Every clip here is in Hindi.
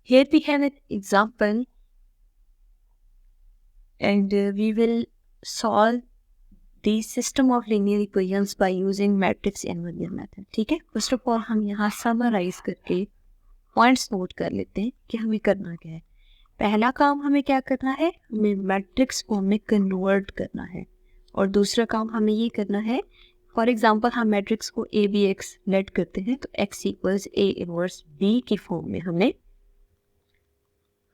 Here we have an example and we will solve the system of linear equations by using matrix invariant method. ठीक है, फर्स्ट ऑफ ऑल हम यहाँ समराइज करके पॉइंट्स नोट कर लेते हैं कि हमें करना क्या है। पहला काम हमें क्या करना है, हमें मैट्रिक्स फॉर्म में कन्वर्ट करना है, और दूसरा काम हमें ये करना है, फॉर एग्जांपल हम मैट्रिक्स को ए बी एक्स लेट करते हैं तो x equals A inverse B की फॉर्म में हमने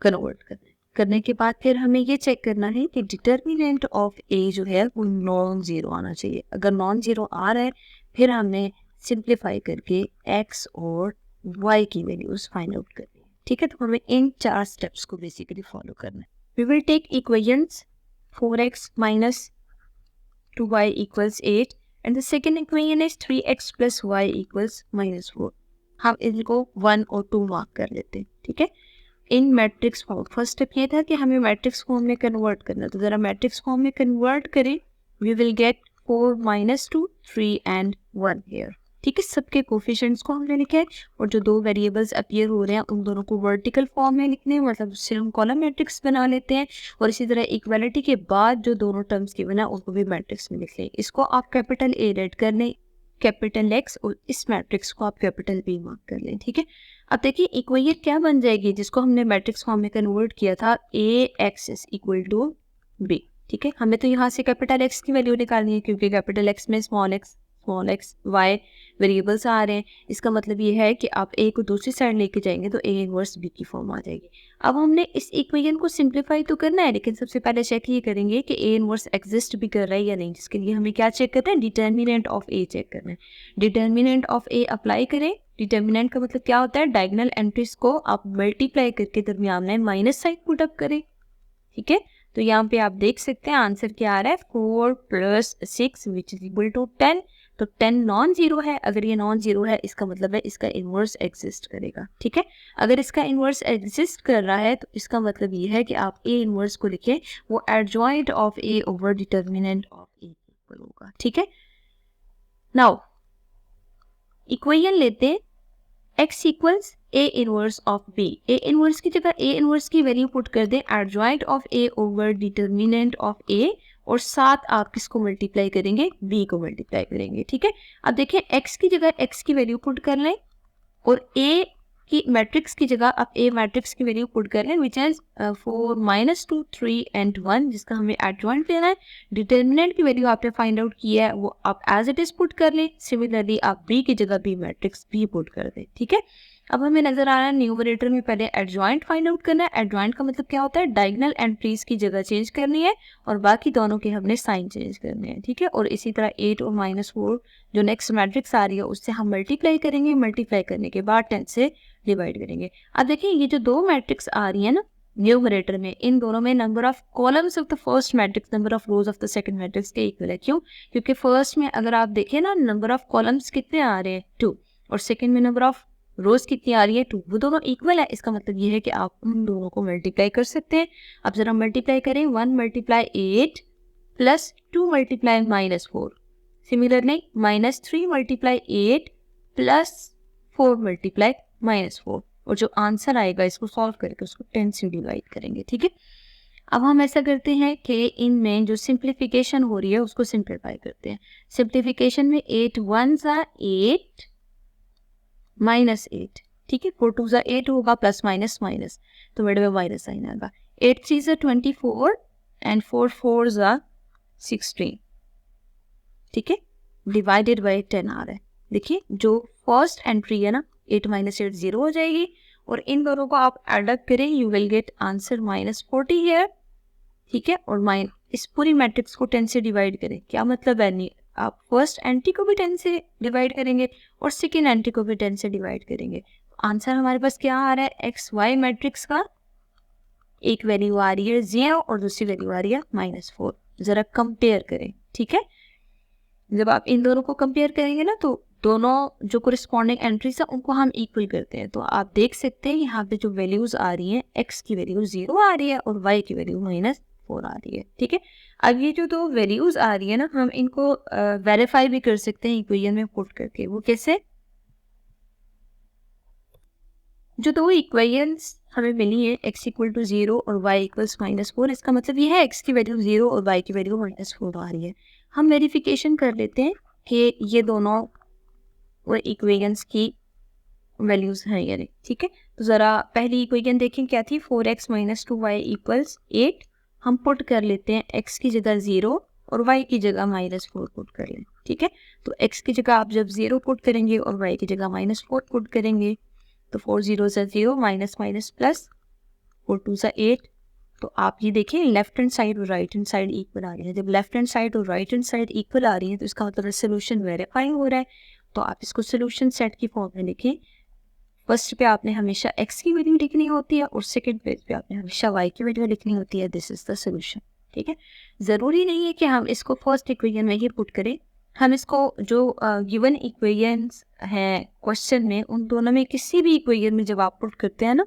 कन्वर्ट करना है। करने के बाद फिर हमें ये चेक करना है कि डिटर्मिनेंट ऑफ ए जो है वो नॉन जीरो आना चाहिए। अगर नॉन जीरो आ रहा है फिर हमने सिंप्लीफाई करके एक्स और वाई की वैल्यूज फाइंड आउट करनी है। ठीक है, तो हमें इन 4 स्टेप्स को बेसिकली फॉलो करना है। We will take equations 4x minus 2y equals 8 and the second equation is 3x plus y equals -4। हम इनको 1 और 2 मार्क कर लेते हैं। ठीक है, इन मैट्रिक्स फॉर्म फर्स्ट स्टेप ये था कि हमें मैट्रिक्स फॉर्म में कन्वर्ट करना, तो जरा मैट्रिक्स फॉर्म में कन्वर्ट करें। We will get 4 - 2 3 and 1 here। ठीक है, सबके कोफिशिएंट्स को हमने लिखे हैं और जो दो वेरिएबल्स अपीयर हो रहे हैं उन दोनों को वर्टिकल फॉर्म में लिखने हैं, मतलब उससे हम कॉलम मैट्रिक्स बना लेते हैं। और इसी तरह इक्वालिटी के बाद जो दोनों टर्म्स की बना उनको भी मैट्रिक्स में लिख लें। इसको आप कैपिटल ए रेड कर लें, कैपिटल एक्स, और इस मैट्रिक्स को आप कैपिटल बी मार्क कर लें। ठीक है, अब देखिए इक्वेशन क्या बन जाएगी जिसको हमने मैट्रिक्स फॉर्म में कन्वर्ट किया था, A X is equal to B. ठीक है, हमें तो यहाँ से कैपिटल एक्स की वैल्यू निकालनी है क्योंकि कैपिटल एक्स में स्मॉल एक्स वाई वेरिएबल्स आ रहे हैं। इसका मतलब ये है कि आप ए को दूसरी साइड लेके जाएंगे तो ए इनवर्स बी की फॉर्म आ जाएगी। अब हमने इस इक्वेशन को सिंप्लीफाई तो करना है, लेकिन सबसे पहले चेक ये करेंगे कि ए इनवर्स एग्जिस्ट भी कर रहा है या नहीं, जिसके लिए हमें क्या चेक करना है, डिटर्मिनेंट ऑफ ए चेक करना है। डिटर्मिनेंट ऑफ ए अप्लाई करें। डिटर्मिनेंट का मतलब क्या होता है, डायगोनल एंट्रीज को आप मल्टीप्लाई करके दरमियान में माइनस साइन पुट अप करें। ठीक है, तो यहाँ पे आप देख सकते हैं आंसर क्या आ रहा है, 4 + 6 विच इज इक्वल टू 10। तो 10 नॉन जीरो है, अगर ये नॉन जीरो है इसका मतलब है इसका इनवर्स एग्जिस्ट करेगा। ठीक है, अगर इसका इनवर्स एग्जिस्ट कर रहा है तो इसका मतलब ये है कि आप ए इनवर्स को लिखें, वो adjoint of A over determinant of A equal होगा। ठीक है, नाउ इक्वेशन लेते हैं, x equals A inverse of B. A inverse की जगह ए इनवर्स की वैल्यू पुट कर दें, adjoint of A over determinant of A, और साथ आप किसको मल्टीप्लाई करेंगे, b को मल्टीप्लाई करेंगे। ठीक है, अब देखें x की जगह x की वैल्यू पुट कर लें और a की मैट्रिक्स की जगह आप a मैट्रिक्स की वैल्यू पुट कर लें, विच इज 4 - 2 3 and 1, जिसका हमें एडजॉइंट लेना है। डिटर्मिनेंट की वैल्यू आपने फाइंड आउट की है, वो आप एज इट इज पुट कर लें। सिमिलरली आप b की जगह b मैट्रिक्स b पुट कर दें। ठीक है, अब हमें नजर आ रहा है न्यूमरेटर में पहले एडजॉइंट फाइंड आउट करना है। एडजॉइंट का मतलब क्या होता है, डायगोनल एंट्रीज की जगह चेंज करनी है और बाकी दोनों के हमने साइन चेंज करने हैं। ठीक है, और इसी तरह 8 और -4 जो नेक्स्ट मैट्रिक्स आ रही है उससे हम मल्टीप्लाई करेंगे, मल्टीप्लाई करने के बाद 10 से डिवाइड करेंगे। अब देखिए ये जो दो मैट्रिक्स आ रही है ना न्यूमरेटर में, इन दोनों में number of columns of the first matrix number of rose of the second matrix के इक्वल है। क्यों, क्योंकि फर्स्ट में अगर आप देखें ना नंबर ऑफ कॉलम्स कितने आ रहे हैं 2, और सेकंड में नंबर ऑफ रोज कितनी आ रही है 2, वो दोनों इक्वल है। इसका मतलब ये है कि आप उन दोनों को मल्टीप्लाई कर सकते हैं। अब जरा मल्टीप्लाई करें, 1 × 8 + 2 × -4, सिमिलरली -3 × 8 + 4 × -4, और जो आंसर आएगा इसको सॉल्व करके उसको 10 से डिवाइड करेंगे। ठीक है, अब हम ऐसा करते हैं कि इनमें जो सिंप्लीफिकेशन हो रही है उसको सिंप्लीफाई करते हैं। सिंप्लीफिकेशन में 8 1s are 8 -8। ठीक है, 4 2s are 8 होगा, प्लस माइनस माइनस, तो मेरे में माइनस साइन आएगा। 8 3s are 24 and 4 4s are 16। ठीक है, डिवाइडेड बाय 10 आ रहा है। देखिए जो फर्स्ट एंट्री है ना 8 - 8 0 हो जाएगी, और इन दोनों को आप एडअप करें, you will get answer -40 here. ठीक है, और इस पूरी मैट्रिक्स को 10 से डिवाइड करें, क्या मतलब है, नहीं आप फर्स्ट एंट्री को भी 10 से डिवाइड करेंगे और सेकेंड एंट्री को भी 10 से डिवाइड करेंगे। आंसर हमारे पास क्या आ रहा है, एक्स वाई मैट्रिक्स का एक वैल्यू आ रही है 0 और दूसरी वैल्यू आ रही है -4। जरा कंपेयर करें। ठीक है, जब आप इन दोनों को कंपेयर करेंगे ना तो दोनों जो कोरिस्पॉन्डिंग एंट्रीज है उनको हम इक्वल करते हैं। तो आप देख सकते हैं यहाँ पे जो वैल्यूज आ रही हैं, x की वैल्यू 0 आ रही है और y की वैल्यू -4 आ रही है। ठीक है, अब ये जो दो वैल्यूज आ रही है ना, हम इनको वेरीफाई भी कर सकते हैं इक्वेशन में पुट करके। वो कैसे, जो दो इक्वेशंस हमें मिली है x इक्वल टू 0 और y इक्वल्स -4। इसका मतलब ये है x की वैल्यू 0 और y की वैल्यू -4 आ रही है। हम वेरिफिकेशन कर लेते हैं कि ये दोनों इक्वेशंस की वैल्यूज़ हैं या नहीं, ठीक है। तो ज़रा पहली इक्वेशन देखें क्या थी, 4x - 2y इक्वल्स 8। हम पुट कर लेते हैं x की जगह 0 और y की जगह -4 पुट कर लें, ठीक है। तो x की जगह आप जब 0 पुट करेंगे और y की जगह -4 पुट करेंगे तो 4 0 ज़ा 0, माइनस माइनस प्लस, 4 2 ज़ा 8। तो आप ये देखें लेफ्ट हैंड साइड और राइट हैंड साइड इक्वल आ रही है। जब लेफ्ट हैंड साइड और राइट हैंड साइड इक्वल आ रही है तो इसका मतलब सोल्यूशन वेरीफाई हो रहा है। तो आप इसको सोल्यूशन सेट की फॉर्म में लिखें। फर्स्ट पे आपने हमेशा x की वैल्यू लिखनी होती है और सेकंड पेज पे आपने हमेशा y की वैल्यू लिखनी होती है। दिस इज द सोल्यूशन, ठीक है। ज़रूरी नहीं है कि हम इसको फर्स्ट इक्वेशन में ही पुट करें। हम इसको जो गिवन इक्वेशंस हैं क्वेश्चन में, उन दोनों में किसी भी इक्वेशन में जब आप पुट करते हैं ना,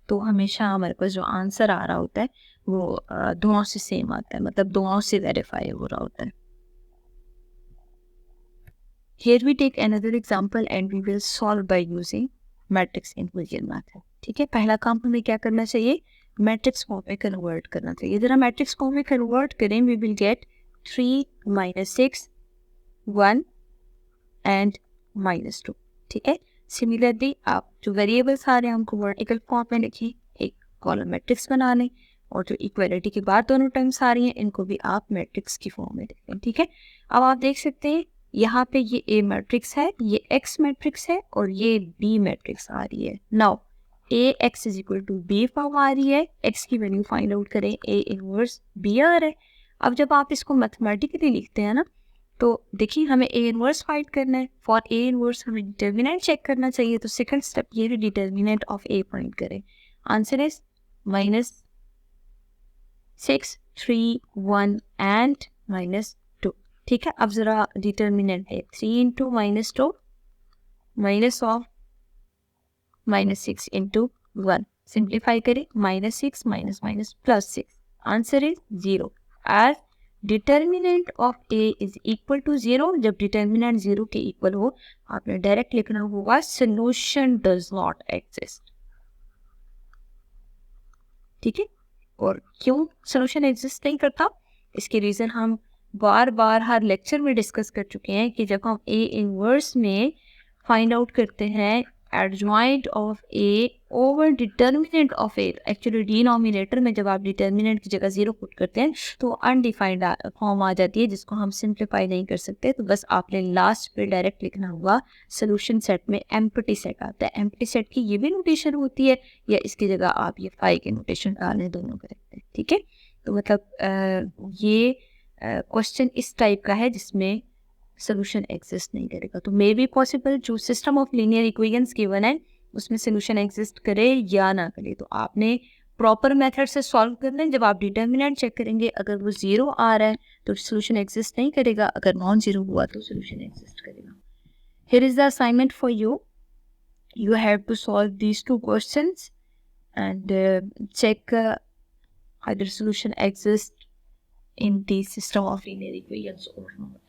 तो हमेशा हमारे पास जो आंसर आ रहा होता है वो दोनों से सेम आता है, मतलब दोनों से वेरीफाई हो रहा होता है। Here we take another example and we will solve by using matrix inclusion method, ठीक है। पहला काम हमें क्या करना चाहिए, मैट्रिक्स फॉर्म में कन्वर्ट करना चाहिए। जरा मैट्रिक्स फॉर्म में कन्वर्ट करें, वी विल गेट 3 -6 1 एंड -2, ठीक है। सिमिलरली आप जो वेरिएबल्स आ रहे हैं उनको वर्टिकल फॉर्म में लिखें, एक कॉलम मैट्रिक्स बना लें, और जो इक्वालिटी के बाद दोनों टर्म्स आ रही हैं इनको भी आप मैट्रिक्स की फॉर्म में लिखें, ठीक है। अब आप देख सकते हैं यहाँ पे ये A मैट्रिक्स है, ये X मैट्रिक्स है और ये B मैट्रिक्स आ रही है। Now AX is equal to B form आ रही है, X की वैल्यू फाइंड आउट करें, A इनवर्स B आ रहा है। अब जब आप इसको मैथमेटिकली लिखते हैं ना, तो देखिए हमें A इनवर्स फाइंड करना है। फॉर A इनवर्स हमें डिटर्मिनेंट चेक करना चाहिए, तो सेकंड स्टेप ये है डिटर्मिनेंट ऑफ A फाइंड करें। आंसर इज -6 3 1 एंड -2, ठीक है। अब जरा डिटर्मिनेंट है 3 into -2 minus of -6 into 1, simplify करें, -6 minus minus +6, answer is 0 as determinant of A is equal to 0। जब डिटर्मिनेंट 0 के इक्वल हो आपने डायरेक्ट लिखना होगा सोल्यूशन डज नॉट एग्जिस्ट, ठीक है। और क्यों सोल्यूशन एग्जिस्ट नहीं करता, इसके रीज़न हम बार बार हर लेक्चर में डिस्कस कर चुके हैं कि जब हम A इनवर्स में फाइंड आउट करते हैं adjoint of A over determinant of A, actually denominator में जब आप डिटर्मिनेंट की जगह 0 पुट करते हैं तो अनडिफाइंड फॉर्म आ जाती है जिसको हम सिंप्लीफाई नहीं कर सकते। तो बस आपने लास्ट पे डायरेक्ट लिखना होगा सोल्यूशन सेट में एम्प्टी सेट आता है। एम्प्टी सेट की ये भी नोटेशन होती है, या इसकी जगह आप ये फाई के नोटेशन डालें, दोनों करेक्ट है, ठीक है। तो मतलब ये क्वेश्चन इस टाइप का है जिसमें सोल्यूशन एग्जिस्ट नहीं करेगा। तो मे बी पॉसिबल जो system of linear equations given है उसमें सोल्यूशन एग्जिस्ट करे या ना करे। तो आपने प्रॉपर मेथड से सॉल्व करना है। जब आप डिटर्मिनेंट चेक करेंगे अगर वो 0 आ रहा है तो सोल्यूशन एग्जिस्ट नहीं करेगा, अगर नॉन 0 हुआ तो सोल्यूशन एग्जिस्ट करेगा। Here is the assignment for you, you have to solve these two questions and check either solution exists in the system of linear equations or not.